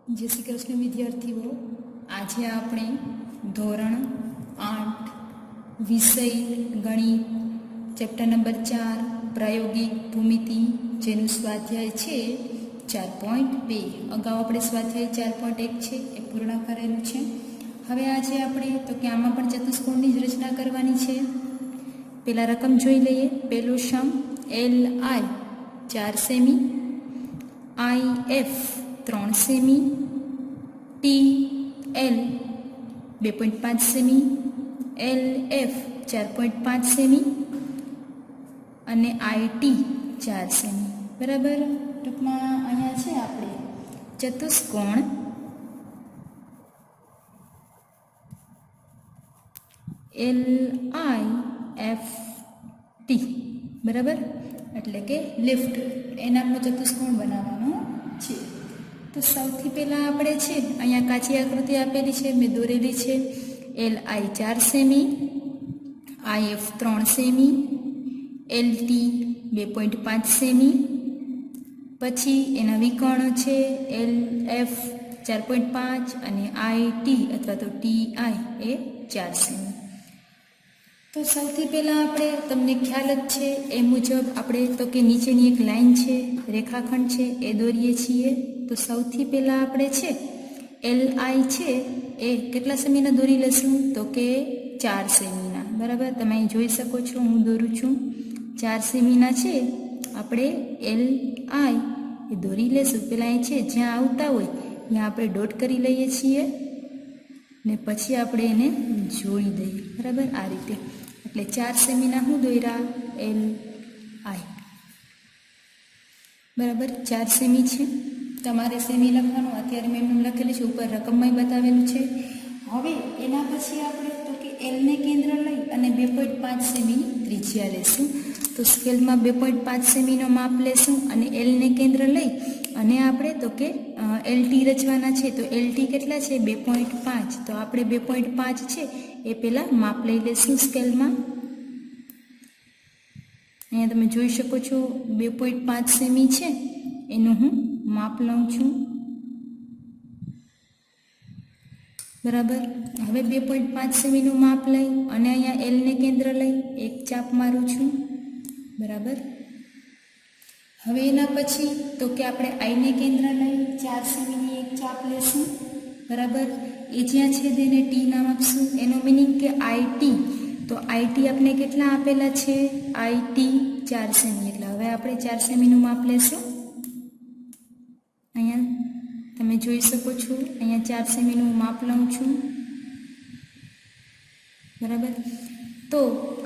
जय श्री कृष्ण विद्यार्थीओ। आज આપણે ધોરણ 8 વિષય ગણિત ચેપ્ટર નંબર 4 પ્રાયોગિક ભૂમિતિ જેનું સ્વાધ્યાય છે 4.2. અગાઉ આપણે સ્વાધ્યાય 4.1 છે એ પૂર્ણ કરેલું છે. હવે આજે આપણે તો કે આમાં પણ ચતુષ્કોણની જ રચના કરવાની છે. પહેલા રકમ જોઈ લઈએ. પહેલો સમ LI 4 semi, IF 3 semi, TL 2.5 semi, LF 4.5 semi અને IT 4 સેમી. બરાબર. ટૂંકમાં અહીંયા છે આપણે ચતુષ્કોણ LIFT, બરાબર, એટલે કે લિફ્ટ, એનામનો ચતુષ્કોણ બનાવવાનો છે. તો સૌથી પહેલાં આપણે છે અહીંયા કાચી આકૃતિ આપેલી છે, મેં દોરેલી છે. LI 4 semi, IF 3 semi, LT 2.5 semi, પછી એના વિકર્ણ છે LF 4.5 અને IT અથવા તો TI એ 4 સેમી. તો સૌથી પહેલાં આપણે તમને ખ્યાલ જ છે એ મુજબ આપણે તો કે નીચેની એક લાઈન છે, રેખાખંડ છે, એ દોરીએ છીએ. તો સૌથી પહેલાં આપણે છે LI છે એ કેટલા સેમીના દોરી લઈશું? તો કે 4 સેમીના. બરાબર, તમે અહીં જોઈ શકો છો, હું દોરું છું. 4 સેમીના છે આપણે LI એ દોરી લેશું. પહેલાં અહીં છે જ્યાં આવતા હોય ત્યાં આપણે ડોટ કરી લઈએ છીએ ને પછી આપણે એને જોડી દઈએ. બરાબર, આ રીતે. એટલે 4 સેમીના હું દોર્યા LI. બરાબર, 4 સેમી છે. તમારે સેમી લખવાનું, અત્યારે મેં એમ લખેલું છે, ઉપર રકમમાં બતાવેલું છે. હવે એના પછી આપણે તો કે Lને કેન્દ્ર લઈ અને 2.5 સેમીની ત્રિજ્યા લેશું. તો સ્કેલમાં 2.5 સેમીનો માપ લેશું અને Lને કેન્દ્ર લઈ અને આપણે તો કે LT રચવાના છે. તો LT કેટલા છે? 2.5. તો આપણે 2.5 છે એ પહેલાં માપ લઈ લેશું સ્કેલમાં. અહીંયા તમે જોઈ શકો છો 2.5 સેમી છે એનું હું માપ લઉં છું. બરાબર. હવે 2.5 સેમીનું માપ લઈ અને અહીંયા Lને કેન્દ્ર લઈ એક ચાપ મારું છું. બરાબર. હવે એના પછી તો કે આપણે આઈને કેન્દ્ર લઈ 4 સેમીની એક ચાપ લેશું. બરાબર. એ જ્યાં છેદ એને T નામ આપશું. એનો મિનિંગ કે IT. તો IT આપણે કેટલા આપેલા છે? IT 4 semi. એટલે હવે આપણે 4 સેમીનું માપ લેશું. અહીંયા તમે જોઈ શકો છો, અહીંયા 4 સેમીનું માપ લઉં છું. બરાબર. તો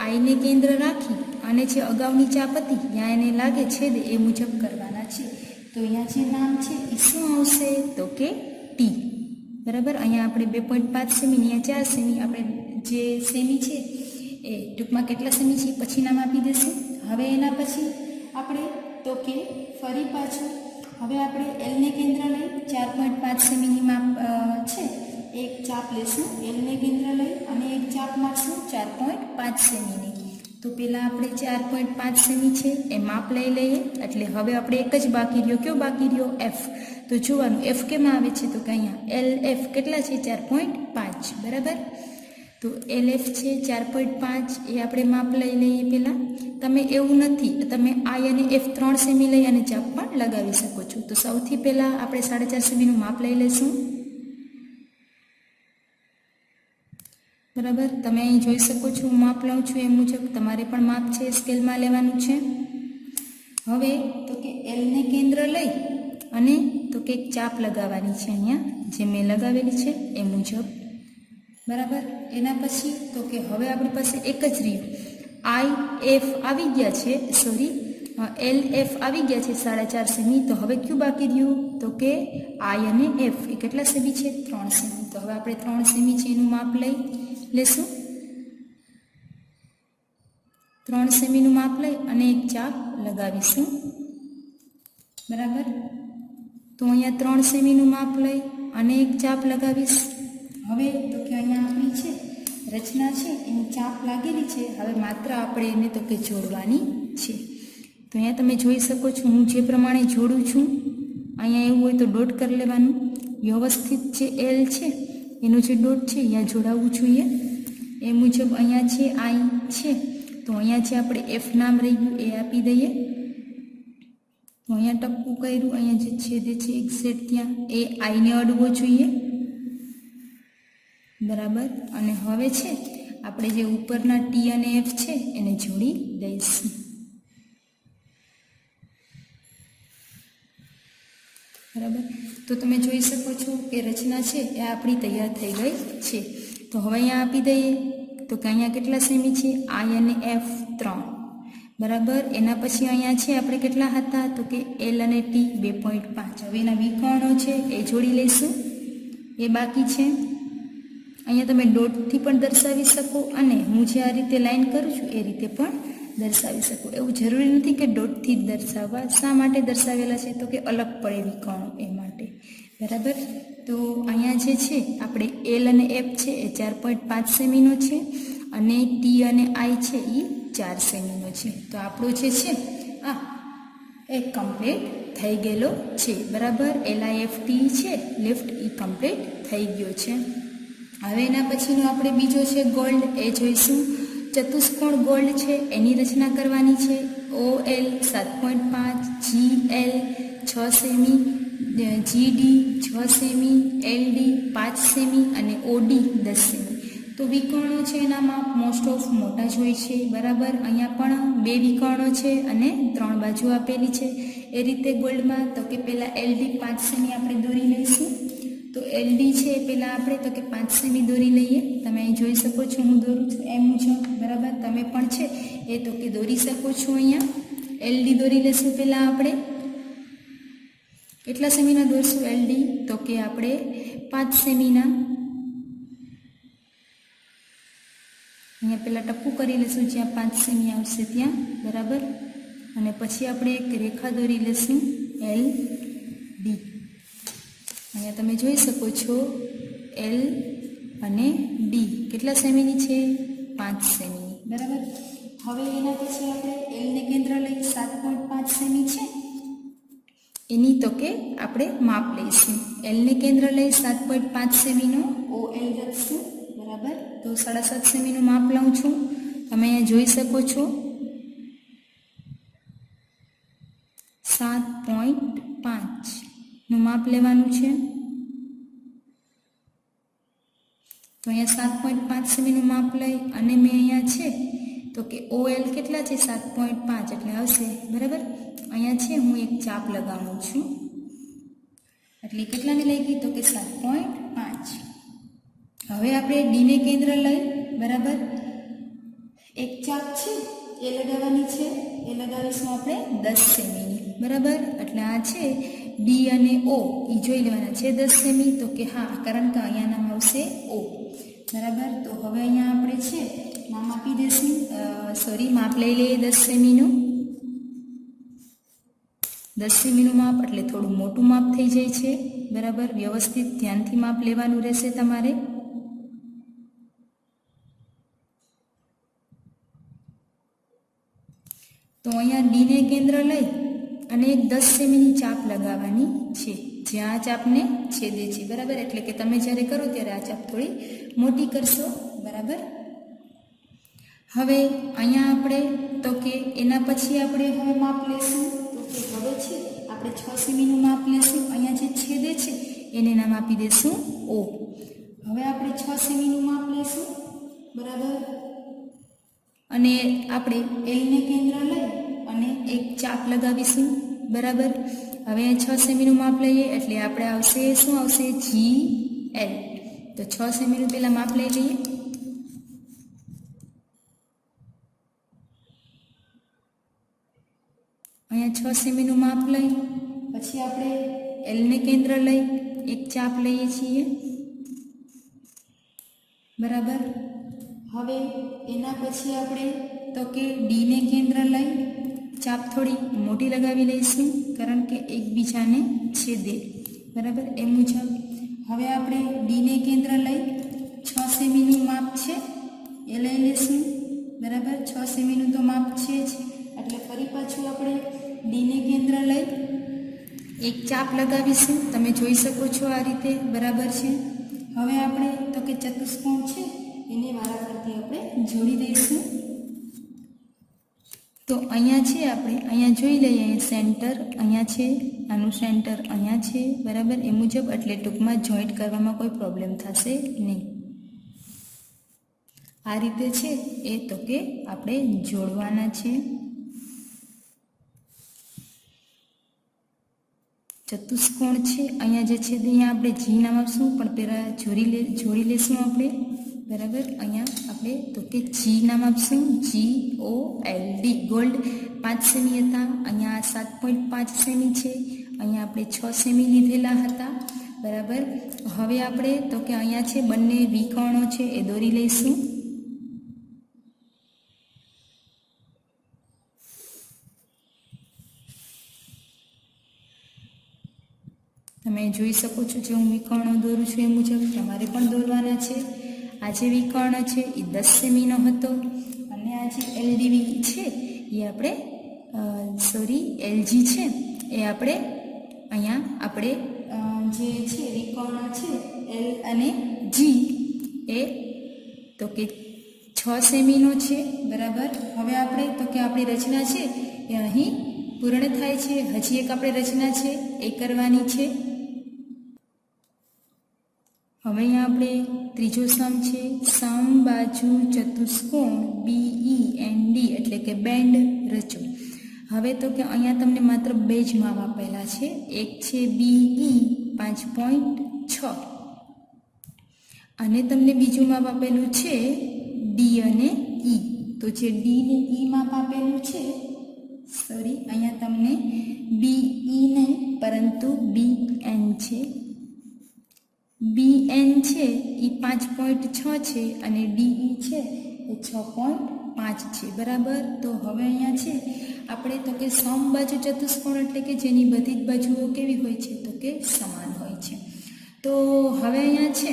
આઈને કેન્દ્ર રાખી અને જે અગાઉની ચાપ હતી ત્યાં એને લાગે છેદ એ મુજબ કરવાના છે. તો અહીંયા જે નામ છે એ શું આવશે? તો કે T. બરાબર. અહીંયા આપણે 2.5 સેમી, અહીંયા 4 સેમી, આપણે જે સેમી છે એ ટૂંકમાં કેટલા સેમી છે પછી નામ આપી દઈશું. હવે એના પછી આપણે તો કે ફરી પાછું હવે આપણે Lને કેન્દ્ર લઈ 4.5 સેમીની માપ છે એક ચાપ લેશું. Lને કેન્દ્ર લઈ અને એક ચાપ મારશું 4.5 સેમીની. તો પહેલાં આપણે 4.5 સેમી છે એ માપ લઈ લઈએ. એટલે હવે આપણે એક જ બાકી રહ્યો. કયો બાકી રહ્યો? F. તો જોવાનું F કેમાં આવે છે? તો કે અહીંયા LF કેટલા છે? 4.5. બરાબર. તો LF છે 4.5 એ આપણે માપ લઈ લઈએ. પહેલાં તમે એવું નથી, તમે I અને F 3 સેમી લઈ અને ચાપ પણ લગાવી શકો છો. તો સૌથી પહેલાં આપણે 4.5 સેમીનું માપ લઈ લઈશું. બરાબર. તમે અહીં જોઈ શકો છો, હું માપ લઉં છું એ મુજબ તમારે પણ માપ છે સ્કેલમાં લેવાનું છે. હવે તો કે Lને કેન્દ્ર લઈ અને તો કે એક ચાપ લગાવવાની છે અહીંયા જે મેં લગાવેલી છે એ મુજબ. બરાબર. એના પછી તો કે હવે આપણી પાસે એક જ રહ્યું. IF આવી ગયા છે, સોરી LF આવી ગયા છે 4.5 સેમી. તો હવે કયું બાકી રહ્યું? તો કે I અને F એ કેટલા સેમી છે? 3 સેમી. તો હવે આપણે 3 સેમી છે એનું માપ લઈ લેશું. 3 સેમીનું માપ લઈ અને એક ચાપ લગાવીશું. બરાબર. તો અહીંયા 3 સેમીનું માપ લઈ અને એક ચાપ લગાવીશ. હવે તો કે અહીંયા આપણી છે રચના છે એની ચાપ લાગેલી છે. હવે માત્ર આપણે એને તો કે જોડવાની છે. તો અહીંયા તમે જોઈ શકો છો હું જે પ્રમાણે જોડું છું, અહીંયા એવું હોય તો ડોટ કરી લેવાનું. વ્યવસ્થિત જે એલ છે એનું જે ડોટ છે અહીંયા જોડાવવું જોઈએ. એ મુજબ અહીંયા છે આઈ છે તો અહીંયા જે આપણે એફ નામ રહી ગયું એ આપી દઈએ. તો અહીંયા ટપકું કર્યું, અહીંયા જે છેદે છે એક્ઝેક્ટ ત્યાં એ આઈને અડવો જોઈએ, બરાબર. અને હવે છે આપણે જે ઉપરના ટી અને એફ છે એને જોડી દઈશું, બરાબર. તો તમે જોઈ શકો છો કે રચના છે એ આપણી તૈયાર થઈ ગઈ છે. તો હવે અહીંયા આપી દઈએ તો કે અહીંયા કેટલા સેમી છે, આઈ અને એફ 3, બરાબર. એના પછી અહીંયા છે આપણે કેટલા હતા તો કે એલ અને ટી 2.5. હવે એના વિકર્ણો છે એ જોડી લઈશું, એ બાકી છે. અહીંયા તમે ડોટથી પણ દર્શાવી શકો અને હું જે આ રીતે લાઈન કરું છું એ રીતે પણ દર્શાવી શકો. એવું જરૂરી નથી કે ડોટથી જ દર્શાવવા. શા માટે દર્શાવેલા છે તો કે અલગ પડે વિકર્ણો એ માટે, બરાબર. તો અહીંયા જે છે આપણે એલ અને એફ છે એ 4.5 સેમીનો છે અને ટી અને આઈ છે એ 4 સેમીનો છે. તો આપણો જે છે આ એ કમ્પ્લીટ થઈ ગયેલો છે, બરાબર. LIFT છે લિફ્ટ એ કમ્પ્લીટ થઈ ગયો છે. હવે એના પછીનો આપણે બીજો છે ગોલ્ડ, એ જોઈશું. ચતુષ્કોણ ગોલ્ડ છે એની રચના કરવાની છે. OL 7.5, GL 6 semi, GD 6 semi, LD 5 semi અને OD 10 સેમી. તો વિકર્ણો છે એના માપ મોસ્ટ ઓફ મોટા જ હોય છે, બરાબર. અહીંયા પણ 2 વિકર્ણો છે અને 3 બાજુ આપેલી છે. એ રીતે ગોલ્ડમાં તો કે પહેલાં LD 5 સેમી આપણે દોરી લઈશું. તો LD છે પહેલાં આપણે તો કે 5 સેમી દોરી લઈએ. તમે અહીં જોઈ શકો છો હું દોરું છું એમ મુજબ, બરાબર. તમે પણ છે એ તો કે દોરી શકો છો. અહીંયા LD દોરી લઈશું પહેલાં આપણે. કેટલા સેમીના દોરશું LD તો કે આપણે 5 સેમીના. અહીંયા પહેલાં ટપકું કરી લઈશું જ્યાં 5 સેમી આવશે ત્યાં, બરાબર. અને પછી આપણે એક રેખા દોરી લઈશું LD. અહીંયા તમે જોઈ શકો છો એલ અને ડી કેટલા સેમીની છે, 5 સેમીની, બરાબર. હવે એના પછી આપણે એલને કેન્દ્ર લઈ 7.5 સેમી છે એની તો કે આપણે માપ લઈશું. એલને કેન્દ્ર લઈ 7.5 સેમીનો OL લખશું, બરાબર. તો 7.5 સેમીનું માપ લઉં છું. તમે અહીંયા જોઈ શકો છો 7.5 નું માપ લેવાનું છે. તો અહીંયા 7.5 સેમીનું માપ લઈ અને મેં અહીંયા છે તો કે OL કેટલા છે 7.5 એટલે આવશે, બરાબર. અહીંયા છે હું એક ચાપ લગાવું છું એટલે કેટલાને લઈ ગઈ તો કે 7.5. હવે આપણે ડીને કેન્દ્ર લઈ, બરાબર. એક ચાપ છે એ લગાવવાની છે, એ લગાવીશું આપણે 10 સેમીની, બરાબર. એટલે આ છે ડી અને O એ જોઈ લેવાના છે 10 સેમી તો કે હા, કારણ કે અહીંયા નામ આવશે O, બરાબર. તો હવે અહીંયા આપણે છે નામ આપી દઈશું, માપ લઈ લઈએ 10 સેમીનું. 10 સેમીનું માપ એટલે થોડું મોટું માપ થઈ જાય છે, બરાબર. વ્યવસ્થિત ધ્યાનથી માપ લેવાનું રહેશે તમારે. તો અહીંયા ડીને કેન્દ્ર લઈ અને એક 10 સેમીની ચાપ લગાવવાની છે જ્યાં આ ચાપને છેદે છે, બરાબર. એટલે કે તમે જ્યારે કરો ત્યારે આ ચાપ થોડી મોટી કરશો, બરાબર. હવે અહીંયા આપણે તો કે એના પછી આપણે હવે માપ લેશું તો કે હવે છે આપણે 6 સેમીનું માપ લેશું. અહીંયા જે છેદે છે એને નામ આપી દઈશું O. હવે આપણે 6 સેમીનું માપ લેશું, બરાબર. અને આપણે એલને કેન્દ્ર લઈ અને એક ચાપ લગાવીશું, બરાબર. હવે 6 સેમીનું માપ લઈએ એટલે આપણે આવશે શું આવશે GL. તો 6 સેમીનું પહેલાં માપ લઈ લઈએ. અહીંયા 6 સેમીનું માપ લઈ પછી આપણે એલને કેન્દ્ર લઈ એક ચાપ લઈએ છીએ, બરાબર. હવે એના પછી આપણે તો કે ડીને કેન્દ્ર લઈ ચાપ થોડી મોટી લગાવી લઈશું કારણ કે એકબીજાને છેદે, બરાબર. એ મુજબ હવે આપણે ડીને કેન્દ્ર લઈ 6 સેમીનું માપ છે એ લઈ લઈશું, બરાબર. 6 સેમીનું તો માપ છે જ એટલે ફરી પાછું આપણે ડીને કેન્દ્ર લઈ એક ચાપ લગાવીશું, તમે જોઈ શકો છો આ રીતે, બરાબર છે। હવે આપણે તો કે ચતુષ્કોણ છે એને વારાફરતી આપણે જોડી દઈશું। તો અહીંયા છે, આપણે અહીંયા જોઈ લઈએ, અહીંયા સેન્ટર અહીંયા છે, આનું સેન્ટર અહીંયા છે, બરાબર, એ મુજબ એટલે ટૂંકમાં જોઈન્ટ કરવામાં કોઈ પ્રોબ્લેમ થશે નહીં। આ રીતે છે એ તો કે આપણે જોડવાના છે। ચતુષ્કોણ છે અહીંયા જે છે અહીંયા આપણે જી નામ આપશું, પણ પહેલાં જોડી લેશું આપણે, બરાબર। અહીંયા આપણે તો કે જી નામ આપશું, GOLD, ગોલ્ડ 5 સેમી હતા, અહીંયા 7.5 સેમી છે, અહીંયા આપણે 6 સેમી લીધેલા હતા, બરાબર। હવે આપણે તો કે અહીંયા છે બંને વિકર્ણો છે એ દોરી લઈશું। તમે જોઈ શકો છો જે હું વિકર્ણો દોરું છું એ મુજબ તમારે પણ દોરવાના છે। આ જે વિકર્ણ છે એ 10 સેમીનો હતો, અને આ જે LDV છે એ આપણે LG છે એ આપણે અહીંયા આપણે જે છે વિકર્ણ છે L અને G એ તો કે 6 સેમીનો છે, બરાબર। હવે આપણે તો કે આપણી રચના છે એ અહીં પૂર્ણ થાય છે। હજી એક આપણે રચના છે એ કરવાની છે। હવે અહીંયા આપણે ત્રીજો સમ છે, સમબાજુ ચતુષ્કોણ BEND એટલે કે બેન્ડ રચો। હવે તો કે અહીંયા તમને માત્ર 2 જ માપ આપેલા છે, એક છે BE 5.6 અને તમને બીજું માપ આપેલું છે D અને E। તો જે D ને E માપ આપેલું છે, અહીંયા તમને BE નહીં પરંતુ BN છે, BN છે એ 5.6 છે અને DE છે એ 6.5 છે, બરાબર। તો હવે અહીંયા છે આપણે તો કે સમબાજુ ચતુષ્કોણ એટલે કે જેની બધી જ બાજુઓ કેવી હોય છે તો કે સમાન હોય છે। તો હવે અહીંયા છે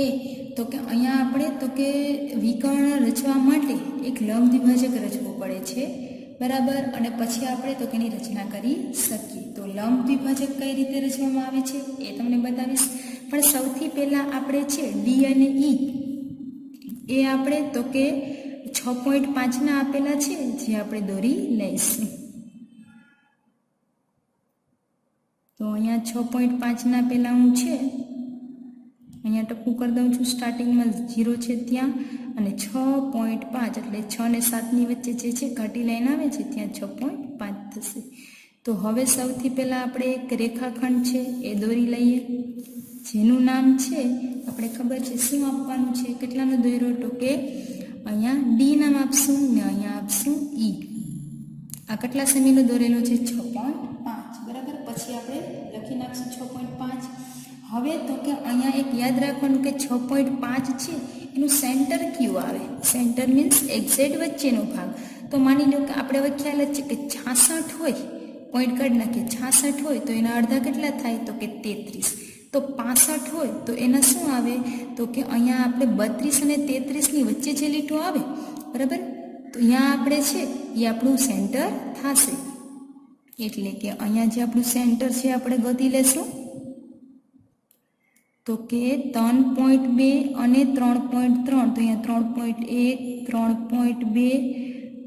એ તો કે અહીંયા આપણે તો કે વિકર્ણ રચવા માટે એક લંબ દ્વિભાજક રચવું પડે છે, બરાબર, અને પછી આપણે તો કેની રચના કરી શકીએ। તો લંબ દ્વિભાજક કઈ રીતે રચવામાં આવે છે એ તમને બતાવીશ, પણ સૌથી પહેલાં આપણે છે ડી અને ઈ એ આપણે તો કે 6.5 આપેલા છે જે આપણે દોરી લઈશું। તો અહીંયા 6.5 પહેલાં હું છે અહીંયા ટપકું કરી દઉં છું, સ્ટાર્ટિંગમાં 0 છે ત્યાં, અને 6.5 એટલે 6 ને 7 ની વચ્ચે જે છે ઘાટી લાઈન આવે છે ત્યાં 6.5 થશે। તો હવે સૌથી પહેલાં આપણે એક રેખાખંડ છે એ દોરી લઈએ, જેનું નામ છે આપણે ખબર છે શું આપવાનું છે, કેટલાનો દોર્યો તો કે અહીંયા ડી નામ આપશું ને અહીંયા આપશું ઈ। આ કેટલા સેમીનો દોરેલો છે 6.5, બરાબર। પછી આપણે લખી નાખશું 6.5। હવે તો કે અહીંયા એક યાદ રાખવાનું કે 6.5 છે એનું સેન્ટર કયું આવે, સેન્ટર મીન્સ એક્ઝેક્ટ વચ્ચેનો ભાગ। તો માની લો કે આપણે હવે ખ્યાલ જ છે કે 66 હોય, પોઈન્ટ કાઢી નાખીએ, 66 હોય તો એના અડધા કેટલા થાય તો કે 33, તો 65 હોય તો એના શું આવે તો કે અહીંયા આપણે 32 અને 33 ની વચ્ચે જે લીટો આવે, બરાબર, તો અહીંયા આપણે છે એ આપણું સેન્ટર થશે। એટલે કે અહીંયા જે આપણું સેન્ટર છે આપણે ગોતી લેશું તો કે 3.2 અને 3.3, તો અહીંયા 3.1, 3.2,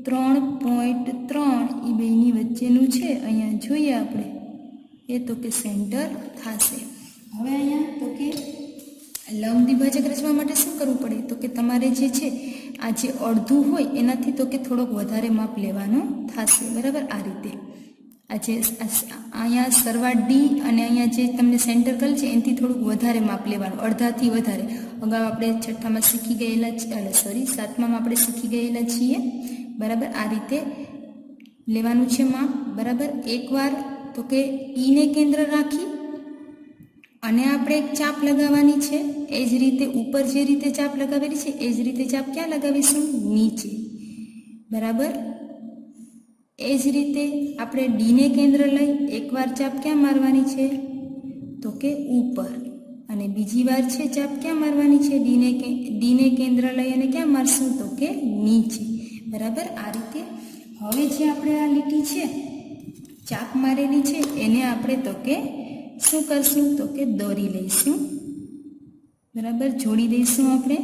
3.3 એ બેની વચ્ચેનું છે અહીંયા જોઈએ આપણે એ તો કે સેન્ટર થશે। હવે અહીંયા તો કે લંબ દ્વિભાજક રચવા માટે શું કરવું પડે તો કે તમારે જે છે આ જે અડધું હોય એનાથી તો કે થોડોક વધારે માપ લેવાનું થશે, બરાબર। આ રીતે આ જે અહીંયા સરવાળ ડી અને અહીંયા જે તમને સેન્ટર કરેલ છે એનાથી થોડુંક વધારે માપ લેવાનું, અડધાથી વધારે। અગાઉ આપણે છઠ્ઠામાં શીખી ગયેલા, સાતમામાં આપણે શીખી ગયેલા છીએ, બરાબર। આ રીતે લેવાનું છે માપ, બરાબર। એકવાર તો કે ઈને કેન્દ્ર રાખી અને આપણે એક ચાપ લગાવવાની છે, એ જ રીતે ઉપર જે રીતે ચાપ લગાવેલી છે એ જ રીતે ચાપ ક્યાં લગાવીશું નીચે, બરાબર। એ જ રીતે આપણે ડીને કેન્દ્ર લઈ એકવાર ચાપ ક્યાં મારવાની છે તો કે ઉપર, અને બીજી વાર છે ચાપ ક્યાં મારવાની છે ડીને કેન્દ્ર લઈ અને ક્યાં મારશું તો કે નીચે, બરાબર। આ રીતે હવે જે આપણે આ લીટી છે ચાપ મારેલી છે એને આપણે તો કે શું કરશું તો કે દોરી લઈશું, બરાબર, જોડી દઈશું આપણે.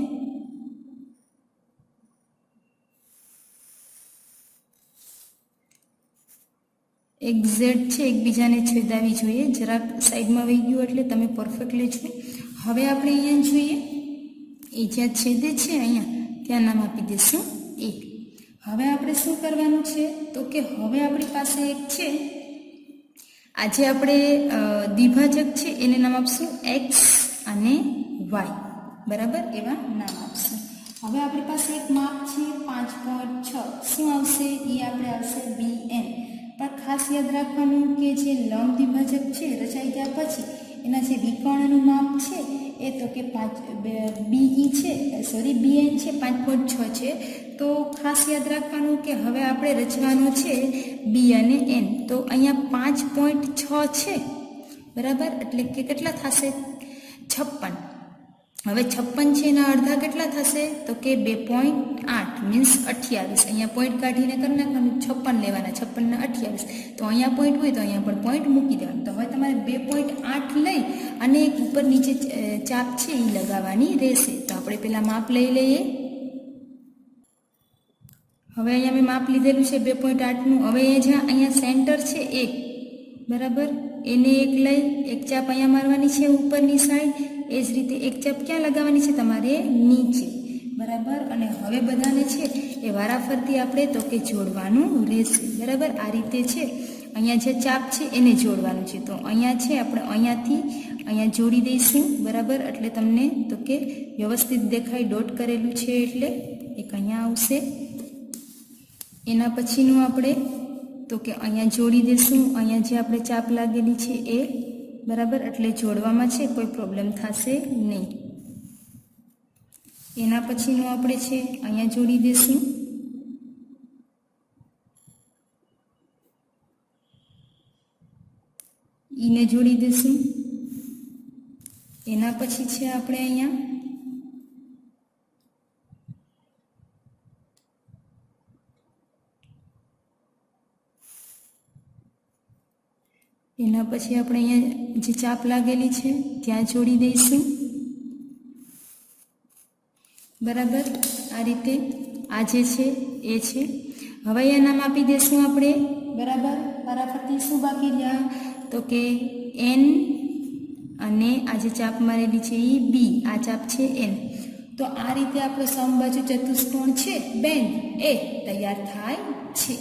એક્ઝેક્ટ છે એકબીજાને છેદાવી જોઈએ, જરાક સાઈડમાં વહી ગયું એટલે તમે પરફેક્ટ લેજો. હવે આપણે અહીંયા જોઈએ એ જ્યાં છેદે છે અહીંયા ત્યાં નામ આપી દઈશું એ. હવે આપણે શું કરવાનું છે તો કે હવે આપણી પાસે એક છે, આજે આપણે દ્વિભાજક છે એને નામ આપશું એક્સ અને વાય, બરાબર, એવા નામ આપશું. હવે આપણી પાસે એક માપ છે 5.6, શું આવશે એ આપણે આવશે BN. પણ ખાસ યાદ રાખવાનું કે જે લંબ દ્વિભાજક છે રચાઈ ગયા પછી એના જે વિકર્ણનું માપ છે એ તો કે BN છે 5.6 છે. તો ખાસ યાદ રાખવાનું કે હવે આપણે રચવાનું છે બી અને એન. તો અહીંયા 5.6 છે, બરાબર, એટલે કે કેટલા થશે 56. હવે 56 છે એના અડધા કેટલા થશે તો કે 2.8 મીન્સ 28. અહીંયા પોઈન્ટ કાઢીને કરી નાખવાનું, 56 લેવાના, 56 ને 28. તો અહીંયા પોઈન્ટ હોય તો અહીંયા પણ પોઈન્ટ મૂકી દેવાનું. તો હવે તમારે 2.8 લઈ અને એક ઉપર નીચે ચાપ છે એ લગાવવાની રહેશે. તો આપણે પહેલાં માપ લઈ લઈએ. હવે અહીંયા મેં માપ લીધેલું છે 2.8નું. હવે અહીંયા સેન્ટર છે એક, બરાબર, એને એક લઈ એક ચાપ અહીંયા મારવાની છે ઉપરની સાઈડ. એ જ રીતે એક ચાપ ક્યાં લગાવવાની છે તમારે નીચે, બરાબર. અને હવે બધાને છે એ વારાફરતી આપણે તો કે જોડવાનું રહેશે, બરાબર. આ રીતે છે અહીંયા જે ચાપ છે એને જોડવાનું છે. તો અહીંયા છે આપણે અહીંયાથી અહીંયા જોડી દઈશું, બરાબર. એટલે તમને તો કે વ્યવસ્થિત દેખાય, ડોટ કરેલું છે એટલે એક અહીંયા આવશે. એના પછીનું આપણે તો કે અહીંયા જોડી દઈશું, અહીંયા જે આપણે ચાપ લાગેલી છે એ, બરાબર. એટલે જોડવામાં છે કોઈ પ્રોબ્લેમ થશે નહીં. એના પછીનું આપણે છે અહીંયા જોડી દઈશું, ઈને જોડી દઈશું. એના પછી છે આપણે અહીંયા જે ચાપ લાગેલી છે ત્યાં જોડી દઈશું, બરાબર. આ રીતે આ જે છે એ છે. હવે અહીંયા નામ આપી દઈશું આપણે, બરાબર. વારાફરતી શું બાકી રહ્યા તો કે એન અને આ જે ચાપ મારેલી છે એ બી, આ ચાપ છે એન. તો આ રીતે આપણો સમબાજુ ચતુષ્કોણ છે બેન એ તૈયાર થાય છે.